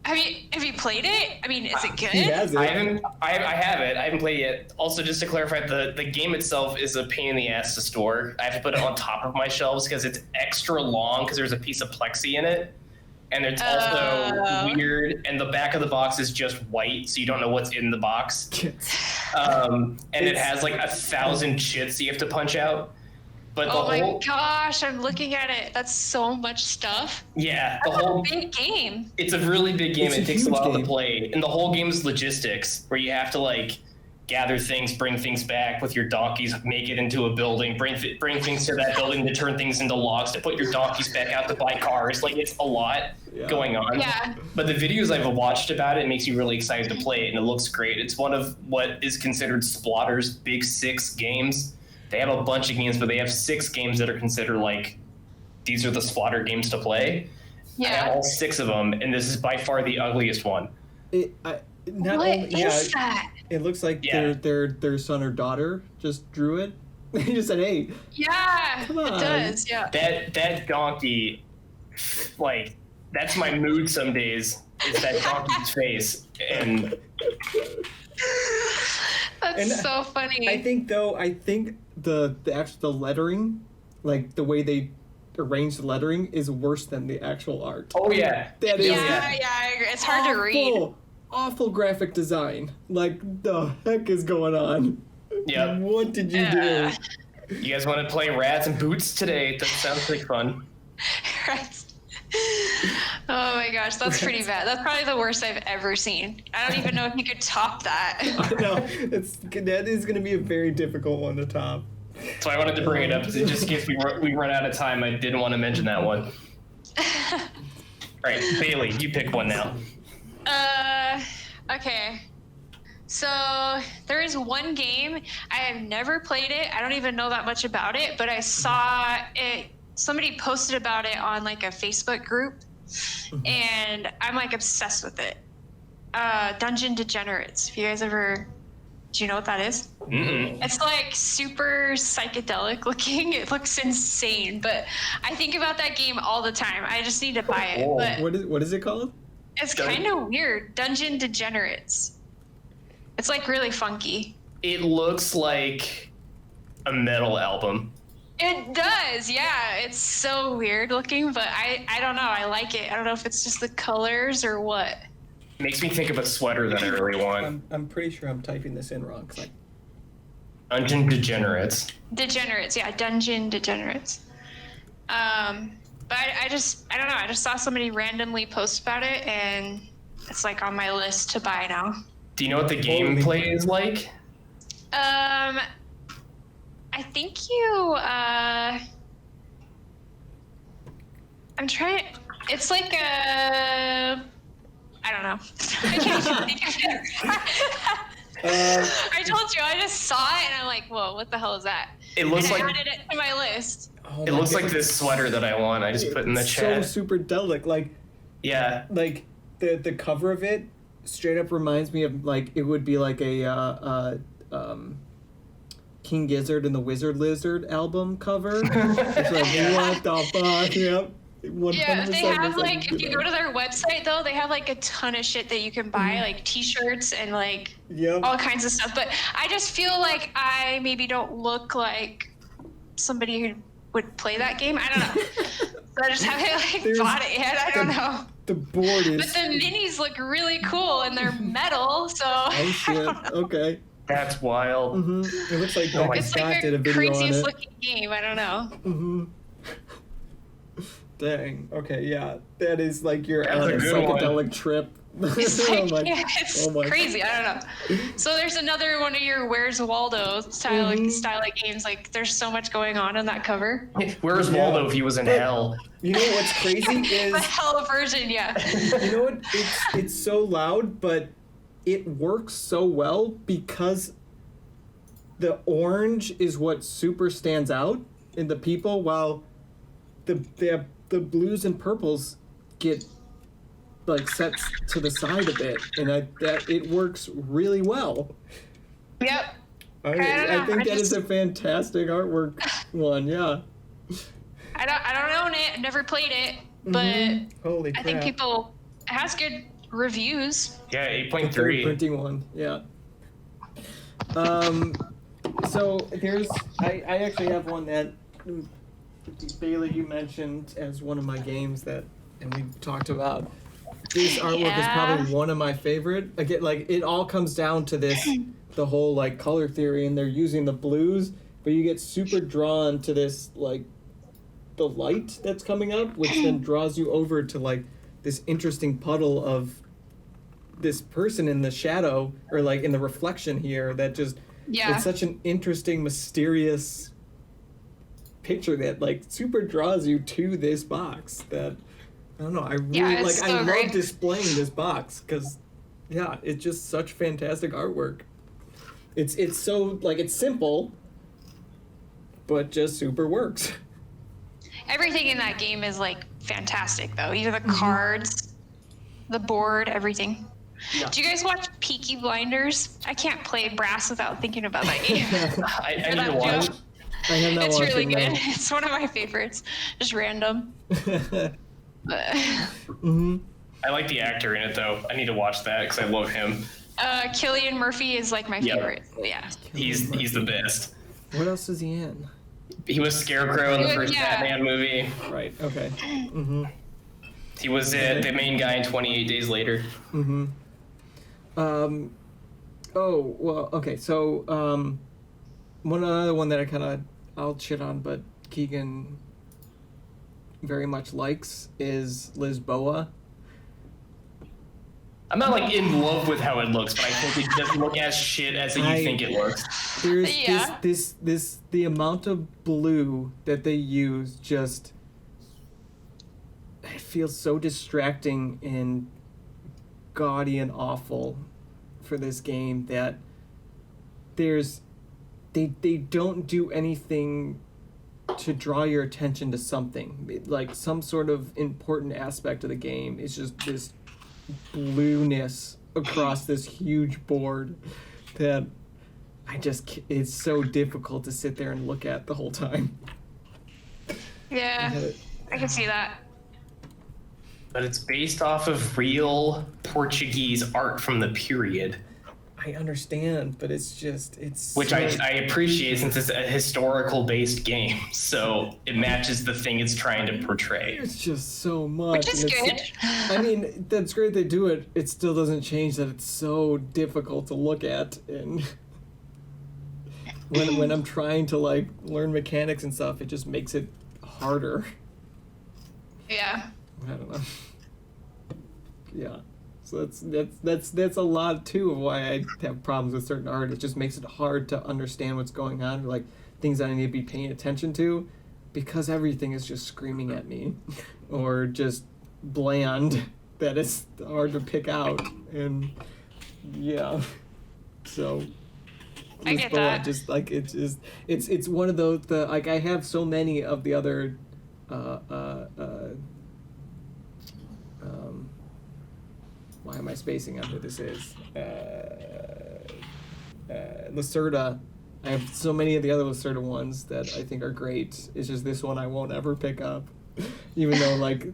Have you played it? I mean, is it good? He has it. I have it. I haven't played it yet. Also, just to clarify, the game itself is a pain in the ass to store. I have to put it on top of my shelves because it's extra long because there's a piece of plexi in it. And it's also weird, and the back of the box is just white, so you don't know what's in the box. And it has like 1,000 chits you have to punch out. But my gosh, I'm looking at it. That's so much stuff. Yeah, That's a big game. It's a really big game. It takes a while to play, and the whole game is logistics, where you have to like gather things, bring things back with your donkeys, make it into a building, bring things to that building to turn things into logs, to put your donkeys back out to buy cars. Like, it's a lot going on. Yeah. But the videos I've watched about it makes you really excited to play it, and it looks great. It's one of what is considered Splatter's big 6 games. They have a bunch of games, but they have 6 games that are considered like, these are the Splatter games to play. Yeah. I have all 6 of them, and this is by far the ugliest one. What is that? It looks like their son or daughter just drew it. He just said, "Hey." Yeah, it does. Yeah. That donkey, like, that's my mood some days. Is that donkey's face, and that's so funny. I think the lettering, like the way they arrange the lettering, is worse than the actual art. Oh yeah, that is. Yeah, I agree. It's hard to read. Awful graphic design. Like, the heck is going on? Yeah. What did you do? You guys want to play Rats and Boots today? That sounds like fun. Rats. Oh my gosh, that's pretty bad. That's probably the worst I've ever seen. I don't even know if you could top that. I know. That is going to be a very difficult one to top. So I wanted to bring it up, just in case we run out of time. I didn't want to mention that one. All right, Bailey, you pick one now. Okay. So there is one game. I have never played it. I don't even know that much about it, but I saw it. Somebody posted about it on like a Facebook group, and I'm like obsessed with it. Degenerates. If you guys ever, do you know what that is? Mm-mm. It's like super psychedelic looking. It looks insane, but I think about that game all the time. I just need to buy it. But what is it called? it's kind of weird. Degenerates. It's like really funky. It looks like a metal album. It does, yeah. It's so weird looking, but I don't know. I like it. I don't know if it's just the colors or what. It makes me think of a sweater that I really want. I'm pretty sure I'm typing this in wrong. Dungeon Degenerates. Degenerates, yeah. Dungeon Degenerates. But I don't know. I just saw somebody randomly post about it, and it's like on my list to buy now. Do you know what the gameplay is like? I think you. I'm trying. It's like a. I don't know. I can't even think of it. I told you. I just saw it, and I'm like, "Whoa, what the hell is that?" It looks and I like. added it to my list. It looks like this sweater that I want. I just put in the chat. So super delic. Like. Yeah. Like the cover of it straight up reminds me of like it would be like a King Gizzard and the Wizard Lizard album cover. It's like, what the fuck? Yep. 100% Yeah, they have like, if you go to their website though, they have like a ton of shit that you can buy, like t-shirts and like all kinds of stuff. But I just feel like I maybe don't look like somebody who would play that game. I don't know. So I just haven't like bought it yet. I don't know. The board is. But the minis look really cool and they're metal, so. Oh shit! Okay. That's wild. Mm-hmm. It looks like Oh my Becca It's Scott like did a the video on craziest it. looking game. I don't know. Mm-hmm. Dang. Okay. Yeah. That is like your That's a good psychedelic one. trip. It's Oh like, my- it's oh my- crazy. I don't know. So there's another one of your Where's Waldo style of games. Like there's so much going on in that cover. Where's Waldo if he was in hell? You know what's crazy is. The hell version, yeah. You know what? It's so loud, but it works so well because the orange is what super stands out in the people, while the blues and purples get like set to the side a bit, and that it works really well. Yep. I think that is a fantastic artwork one. Yeah. I don't own it. I've never played it, but Holy I crap. think it has good reviews. Yeah, The 8.3. printing one, yeah. So there's, I actually have one that Bailie, you mentioned as one of my games that, and we talked about. This artwork is probably one of my favorite. Again, like it all comes down to this, the whole like color theory, and they're using the blues, but you get super drawn to this like the light that's coming up, which then draws you over to like this interesting puddle of this person in the shadow, or like in the reflection here, that just it's such an interesting, mysterious picture that like super draws you to this box. That I don't know, I really like. I love displaying this box because it's just such fantastic artwork. It's so like it's simple, but just super works. Everything in that game is like fantastic though. Either the cards, the board, everything. Yeah. Do you guys watch Peaky Blinders? I can't play brass without thinking about that game. I need to watch. I have not it's watched really it, good. no. It's one of my favorites. Just random. I like the actor in it though. I need to watch that because I love him. Cillian Murphy is like my favorite. Yeah. He's the best. What else is he in? He was Scarecrow in the first Batman movie. Right. Okay. He was the main guy in 28 Days Later. Oh well. Okay. So one other one that I'll shit on, but Keegan very much likes is Lisboa. I'm not like in love with how it looks, but I think it doesn't look as shit as you think it looks. There's this the amount of blue that they use just it feels so distracting and gaudy and awful for this game that they don't do anything to draw your attention to something, like some sort of important aspect of the game. It's just this blueness across this huge board that it's so difficult to sit there and look at the whole time. Yeah, I can see that. But it's based off of real Portuguese art from the period. I understand, but it's which I appreciate since it's a historical based game, so it matches the thing it's trying to portray. It's just so much. Which is good. I mean, that's great they do it. It still doesn't change that it's so difficult to look at, and when I'm trying to like learn mechanics and stuff, it just makes it harder. Yeah. I don't know. Yeah. So that's a lot too of why I have problems with certain art. It just makes it hard to understand what's going on, or like things that I need to be paying attention to, because everything is just screaming at me, or just bland that it's hard to pick out. And yeah, so I get that. just like it's one of those like I have so many of the other why am I spacing on who this is? Lacerda. I have so many of the other Lacerda ones that I think are great. It's just this one I won't ever pick up, even though like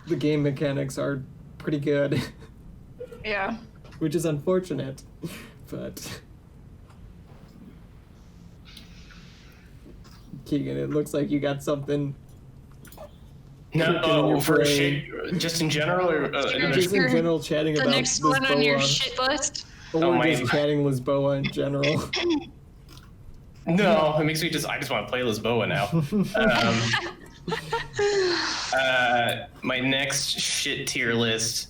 the game mechanics are pretty good. Yeah. Which is unfortunate, but Keegan, it looks like you got something. No, for shit, just in general, or just in general, chatting about the next one on your Lisboa, shit list. or just chatting Lisboa in general. No, it makes me I just want to play Lisboa now. My next shit tier list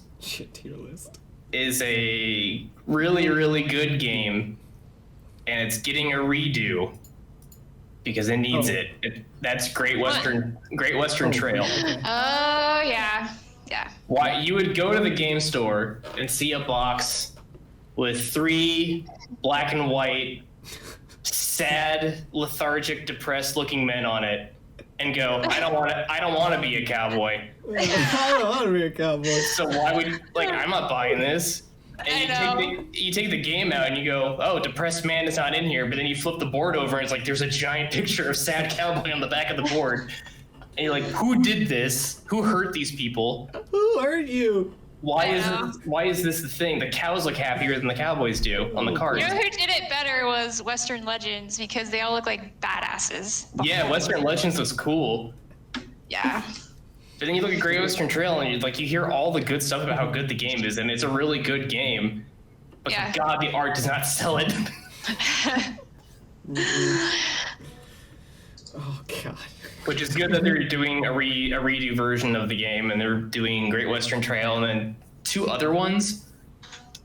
is a really, really good game, and it's getting a redo because it needs it. That's Great Western Trail. Okay. Oh yeah. Why you would go to the game store and see a box with 3 black and white, sad, lethargic, depressed-looking men on it, and go, I don't want to be a cowboy. I don't want to be a cowboy. So why would I'm not buying this. And you take the game out and you go, oh, depressed man is not in here. But then you flip the board over and it's like there's a giant picture of sad cowboy on the back of the board. And you're like, who did this? Who hurt these people? Who hurt you? Why is this the thing? The cows look happier than the cowboys do on the cards. You know who did it better was Western Legends because they all look like badasses. Yeah, Western Legends was cool. Yeah. But then you look at Great Western Trail and you hear all the good stuff about how good the game is, and it's a really good game. But God, the art does not sell it. Oh God. Which is good that they're doing a redo version of the game, and they're doing Great Western Trail, and then 2 other ones.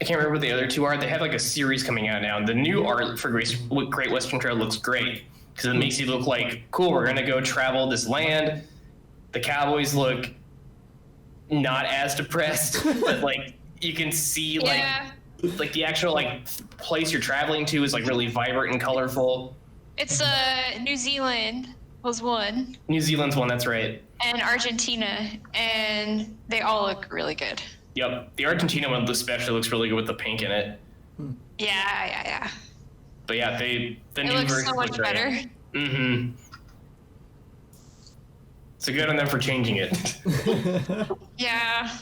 I can't remember what the other 2 are. They have like a series coming out now. The new art for Great Western Trail looks great because it makes you look like, cool, we're gonna go travel this land. The cowboys look not as depressed, but like you can see like the actual place you're traveling to is like really vibrant and colorful. It's New Zealand was one. New Zealand's one, that's right. And Argentina, and they all look really good. Yep, the Argentina one especially looks really good with the pink in it. Yeah. But yeah, the new looks version so much better. Mm-hmm. So good on them for changing it. Yeah.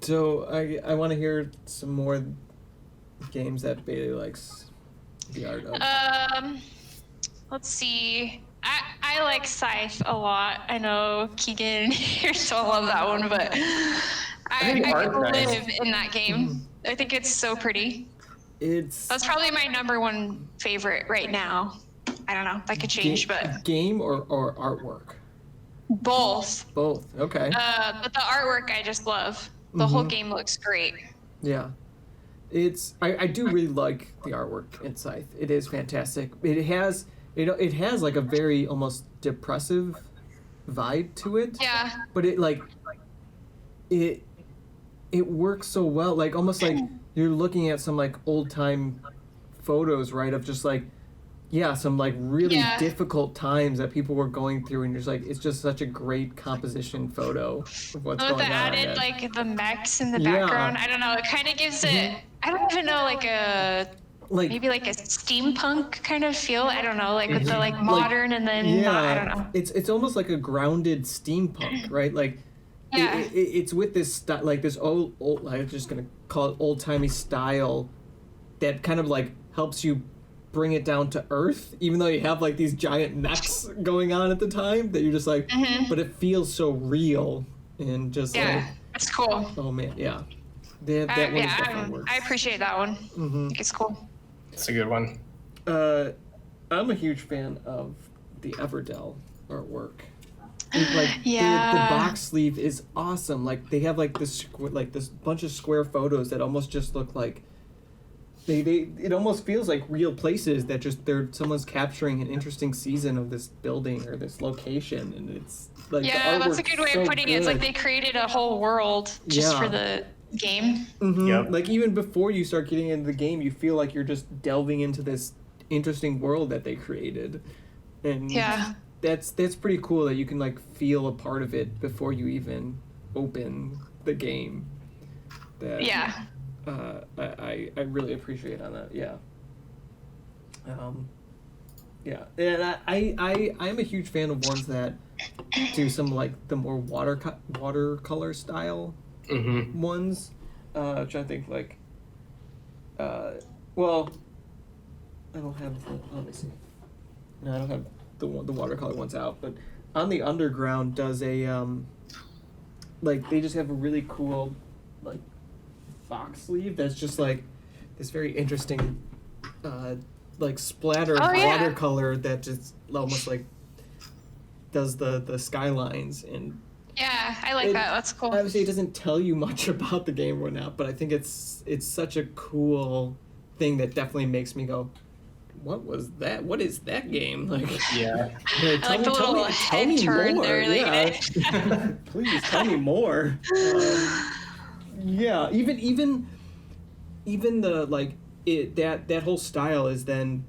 So I want to hear some more games that Bailie likes the art of. Let's see. I like Scythe a lot. I know Keegan here don't love that one, but I could live in that game. I think it's so pretty. That's probably my #1 favorite right now. I don't know. That could change, but game or artwork? Both. Okay. But the artwork I just love. The whole game looks great. Yeah. I do really like the artwork in Scythe. It is fantastic. It has like a very almost depressive vibe to it. Yeah. But it works so well. Like almost like you're looking at some like old time photos, right? Of just like some like really difficult times that people were going through, and you're just like, it's just such a great composition photo of what's going on. They added like the mechs in the background. I don't know. It kind of gives it. I don't even know, maybe like a steampunk kind of feel. I don't know, like with the like modern and then I don't know. It's almost like a grounded steampunk, right? Like it's with this like this old I'm just gonna call it old timey style that kind of like helps you bring it down to earth, even though you have like these giant mechs going on at the time that you're just like, but it feels so real and just like, it's cool. Oh man, yeah. That one definitely works. I appreciate that one. I think it's cool. It's a good one. I'm a huge fan of the Everdell artwork. The box sleeve is awesome. Like they have like this bunch of square photos that almost just look like it almost feels like real places that just someone's capturing an interesting season of this building or this location, and it's like that's a good way of putting it. It's like they created a whole world just for the game. Yep. Like even before you start getting into the game, you feel like you're just delving into this interesting world that they created, and that's pretty cool that you can like feel a part of it before you even open the game. I really appreciate on that. And I'm a huge fan of ones that do some like the more watercolor style ones. I'm trying to think like well, I don't have let me see. No, I don't have the watercolor ones out, but On the Underground does a like they just have a really cool like box sleeve that's just like this very interesting like splatter watercolor that just almost like does the skylines. And yeah, I like that. That's cool. Obviously it doesn't tell you much about the game or not, but I think it's such a cool thing that definitely makes me go, what was that? What is that game? Like, yeah. I like the little head turn there. Yeah. Please tell me more. Yeah, even the like that whole style is then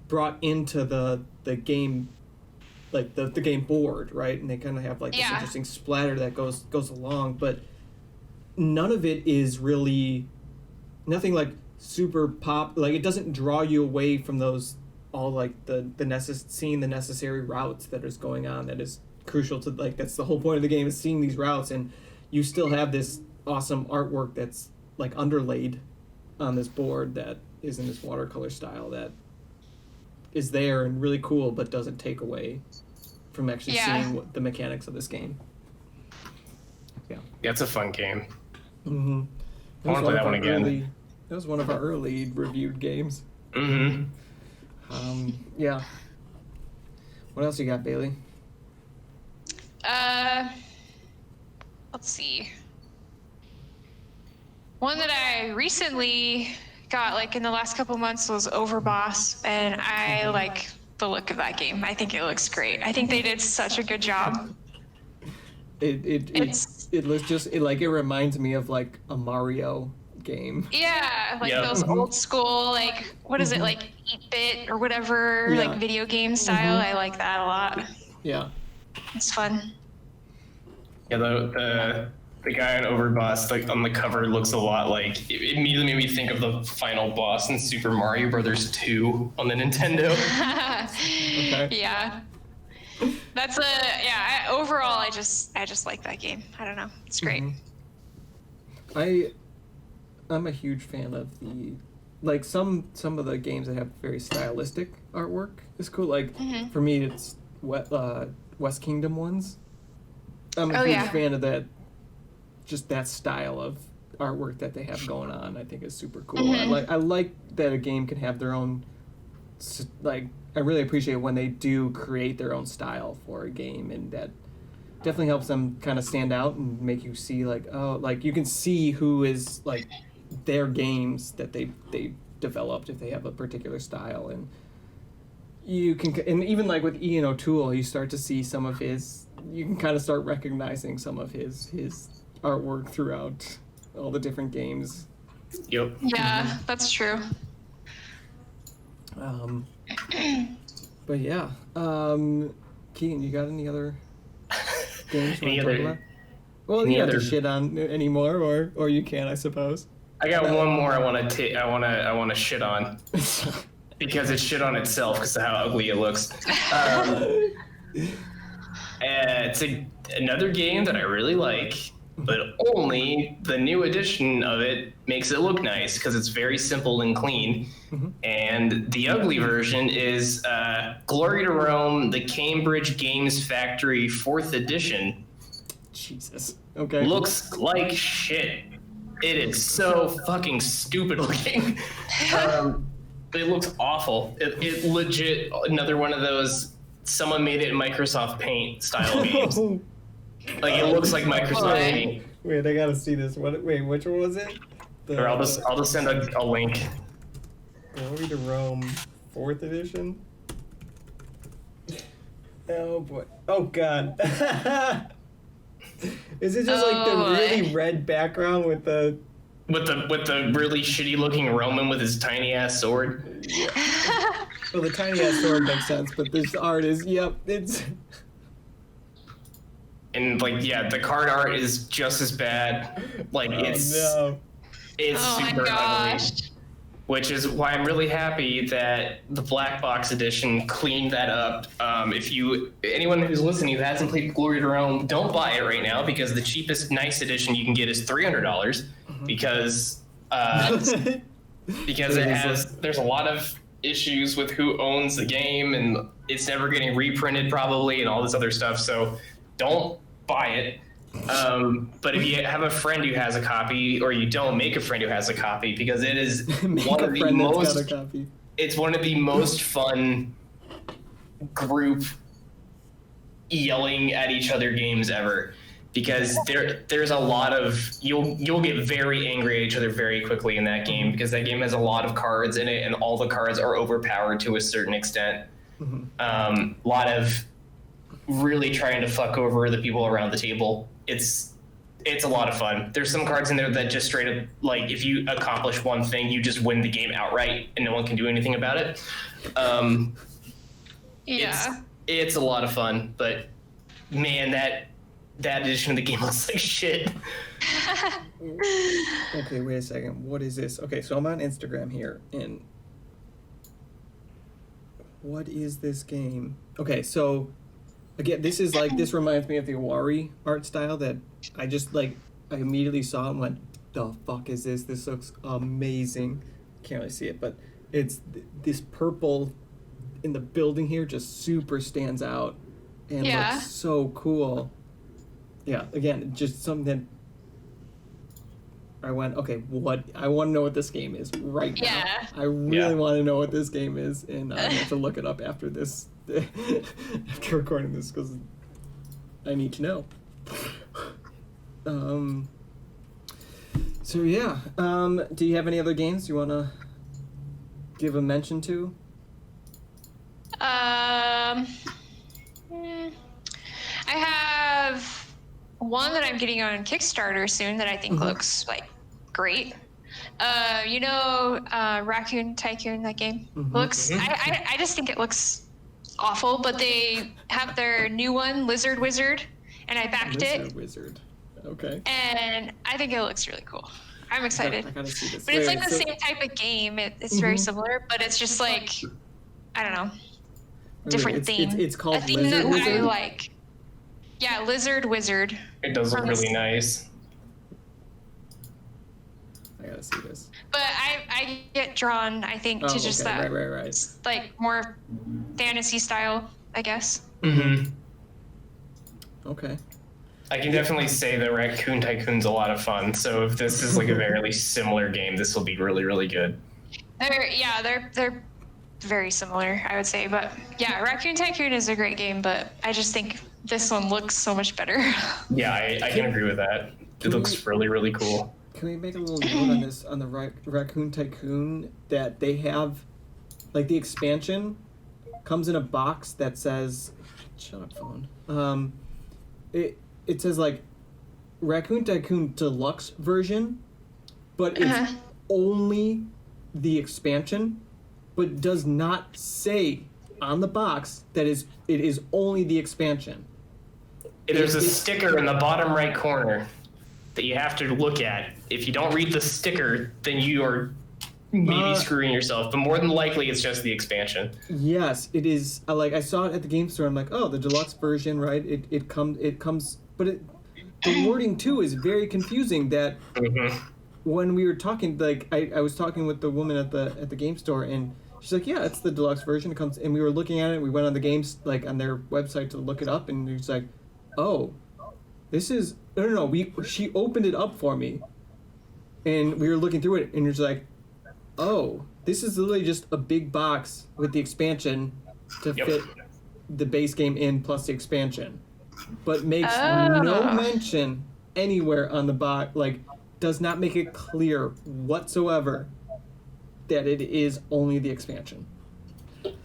brought into the game, like the game board, right? And they kind of have like this interesting splatter that goes along, but none of it is really nothing like super pop. Like it doesn't draw you away from those all like seeing the necessary routes that is going on. That is crucial to like that's the whole point of the game is seeing these routes, and you still have this awesome artwork that's like underlaid on this board that is in this watercolor style that is there and really cool, but doesn't take away from actually seeing the mechanics of this game. Yeah, it's a fun game. Mm-hmm. I want to play that one again. That was one of our early reviewed games. Mm-hmm. Yeah. What else you got, Bailie? Let's see. One that I recently got like in the last couple months was Overboss, and I like the look of that game. I think it looks great. I think they did such a good job. It looks just it reminds me of like a Mario game. Yeah, like those old school like what is it like 8-bit or whatever like video game style. I like that a lot. Yeah, it's fun. Yeah, the guy on Overboss, like on the cover, looks a lot like it immediately made me think of the final boss in Super Mario Brothers 2 on the Nintendo. Okay. Yeah, that's overall, I just like that game. I don't know, it's great. I'm a huge fan of the like some of the games that have very stylistic artwork is cool. Like for me, it's West Kingdom ones. I'm a huge fan of that. Just that style of artwork that they have going on, I think is super cool. I like that a game can have their own, like, I really appreciate when they do create their own style for a game, and that definitely helps them kind of stand out and make you see like, oh, like you can see who is like their games that they developed if they have a particular style. And you can, and even like with Ian O'Toole, you start to see some of his, you can kind of start recognizing some of his artwork throughout all the different games. Yep. Yeah, that's true. But yeah, Keegan, you got any other games you want to talk about? Well, you don't have to shit on anymore, or you can, I suppose. I got one more I want to shit on because it's shit on itself because of how ugly it looks. It's another game that I really like, but only the new edition of it makes it look nice because it's very simple and clean. And the ugly version is Glory to Rome, the Cambridge Games Factory 4th edition. Jesus. Okay. Looks like shit. It is so fucking stupid looking. It looks awful. It legit another one of those someone made it in Microsoft Paint style games. Like it looks like Microsoft Paint. Wait, I gotta see this. Wait, which one was it? Or I'll just send a link. Glory to Rome, 4th edition. Oh boy. Oh god. Is it just like the really red background with the really shitty looking Roman with his tiny ass sword? Yeah. Well, the tiny ass sword makes sense, but this art is it's. And like the card art is just as bad. Like it's super ugly. Which is why I'm really happy that the Black Box edition cleaned that up. If anyone who's listening who hasn't played Glory to Rome, don't buy it right now because the cheapest nice edition you can get is $300 because there's a lot of issues with who owns the game, and it's never getting reprinted probably, and all this other stuff. So don't buy it. But if you have a friend who has a copy, or you don't, make a friend who has a copy, because it is one of the most. It's one of the most fun group yelling at each other games ever, because there's a lot of you'll get very angry at each other very quickly in that game, because that game has a lot of cards in it, and all the cards are overpowered to a certain extent. A lot of really trying to fuck over the people around the table. It's a lot of fun. There's some cards in there that just straight up, like, if you accomplish one thing, you just win the game outright, and no one can do anything about it. It's a lot of fun, but man, that edition of the game looks like shit. Okay, wait a second. What is this? Okay, so I'm on Instagram here, and what is this game? Okay, so again, this reminds me of the Awari art style that I just I immediately saw it and went, the fuck is this? This looks amazing. Can't really see it, but it's this purple in the building here just super stands out and looks so cool. Yeah, again, just something that I went, okay, I want to know what this game is right now. I really want to know what this game is, and I have to look it up after this, after recording this, because I need to know. So yeah, do you have any other games you want to give a mention to? I have one that I'm getting on Kickstarter soon that I think looks like great. Raccoon Tycoon, that game looks. I just think it looks awful, but they have their new one, Lizard Wizard, and I backed Lizard Wizard. Okay. And I think it looks really cool. I'm excited. I gotta see this. But it's like the same type of game. It's very similar, but it's just like, I don't know, different theme. It's called a theme Lizard that Wizard? I like. Yeah, Lizard Wizard. It does look really nice. I gotta see this. But I get drawn, I think, to just that, right. like, more fantasy style, I guess. Okay. I can definitely say that Raccoon Tycoon's a lot of fun. So if this is like a very similar game, this will be really, really good. They're very similar, I would say. But yeah, Raccoon Tycoon is a great game, but I just think this one looks so much better. Yeah, I can agree with that. It looks really, really cool. Can we make a little note on this, on the Raccoon Tycoon, that they have, like, the expansion comes in a box that says, shut up, phone. It says, like, Raccoon Tycoon Deluxe version, but it's only the expansion, but does not say on the box that it is only the expansion. There's a sticker in the bottom right corner that you have to look at. If you don't read the sticker, then you are maybe screwing yourself, but more than likely it's just the expansion. Yes, it is. I saw it at the game store. I'm like, oh, the deluxe version, right? It comes, but the wording too is very confusing. That when we were talking, like I was talking with the woman at the game store, and she's like, yeah, it's the deluxe version. It comes, and we were looking at it. We went on the games, like on their website to look it up, and it's like, oh, this is no. She opened it up for me, and we were looking through it, and it's like, oh, this is literally just a big box with the expansion to fit the base game in plus the expansion, but makes no mention anywhere on the box, like does not make it clear whatsoever that it is only the expansion.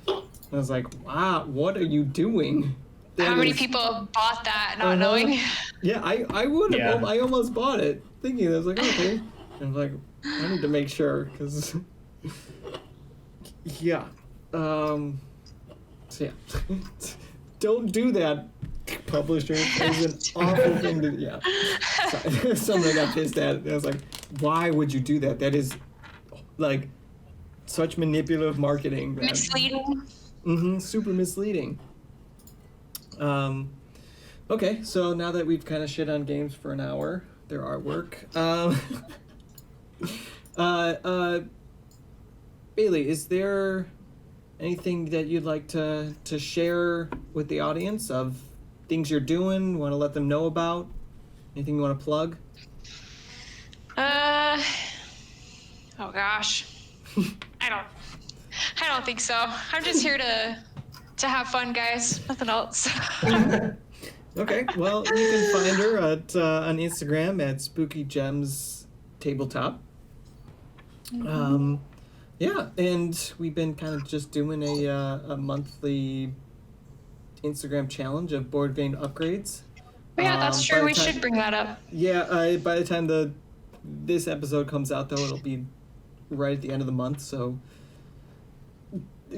I was like, wow, what are you doing? How many people bought that not knowing? Yeah, I would have. I almost bought it thinking, I was like, okay. And I was like, I need to make sure, because yeah. So yeah. Don't do that, publisher. It's an awful thing to, yeah. Sorry. Something I got pissed at. I was like, why would you do that? That is like such manipulative marketing. Misleading. Super misleading. Okay, so now that we've kind of shit on games for an hour, their artwork, Bailie, is there anything that you'd like to share with the audience of things you're doing, want to let them know about? Anything you want to plug? Oh gosh. I don't think so. I'm just here to have fun, guys. Nothing else. Okay, well, you can find her on Instagram at Spooky Gems Tabletop. Yeah, and we've been kind of just doing a monthly Instagram challenge of board game upgrades. Yeah, that's true. We should bring that up. Yeah, by the time this episode comes out, though, it'll be right at the end of the month, so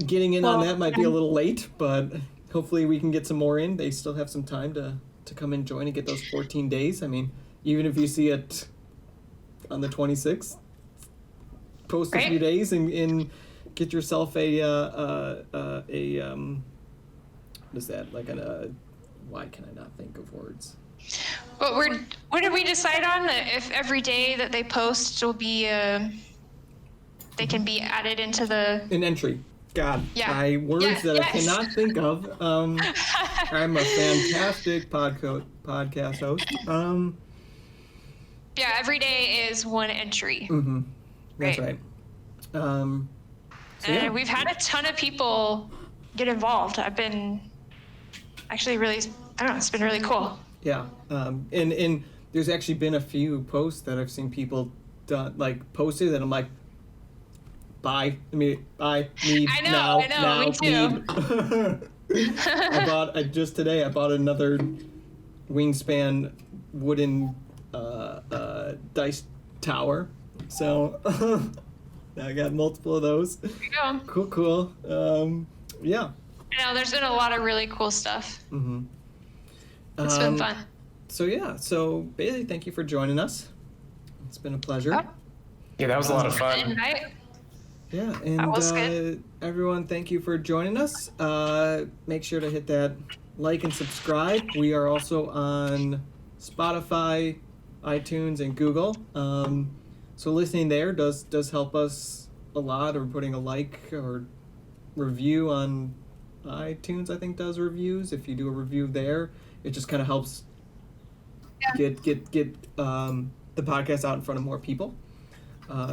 getting in on that might be a little late, but hopefully we can get some more in. They still have some time to come and join and get those 14 days. I mean, even if you see it on the 26th, post a few days and get yourself a what is that, like why can I not think of words? What did we decide on? That if every day that they post will be they can be added into an entry. God, yeah. Words that I cannot think of. I'm a fantastic podcast host. Yeah, every day is one entry. Mm-hmm. That's right. And we've had a ton of people get involved. I've been actually really, I don't know, it's been really cool. Yeah, and there's actually been a few posts that I've seen people posted that I'm like, buy, need, I know, now, me too. need. I just today I bought another Wingspan wooden dice tower, so I got multiple of those. There you go. Cool. Yeah. I know, there's been a lot of really cool stuff. Mm-hmm. It's been fun. So Bailie, thank you for joining us. It's been a pleasure. Oh. Yeah, that was a lot of fun. Yeah, and everyone, thank you for joining us. Make sure to hit that like and subscribe. We are also on Spotify, iTunes, and Google. So listening there does help us a lot, or putting a like or review on iTunes, I think, does reviews. If you do a review there, it just kind of helps get the podcast out in front of more people.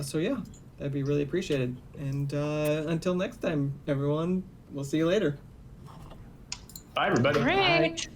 So yeah, that'd be really appreciated. And until next time, everyone, we'll see you later. Bye, everybody. Great.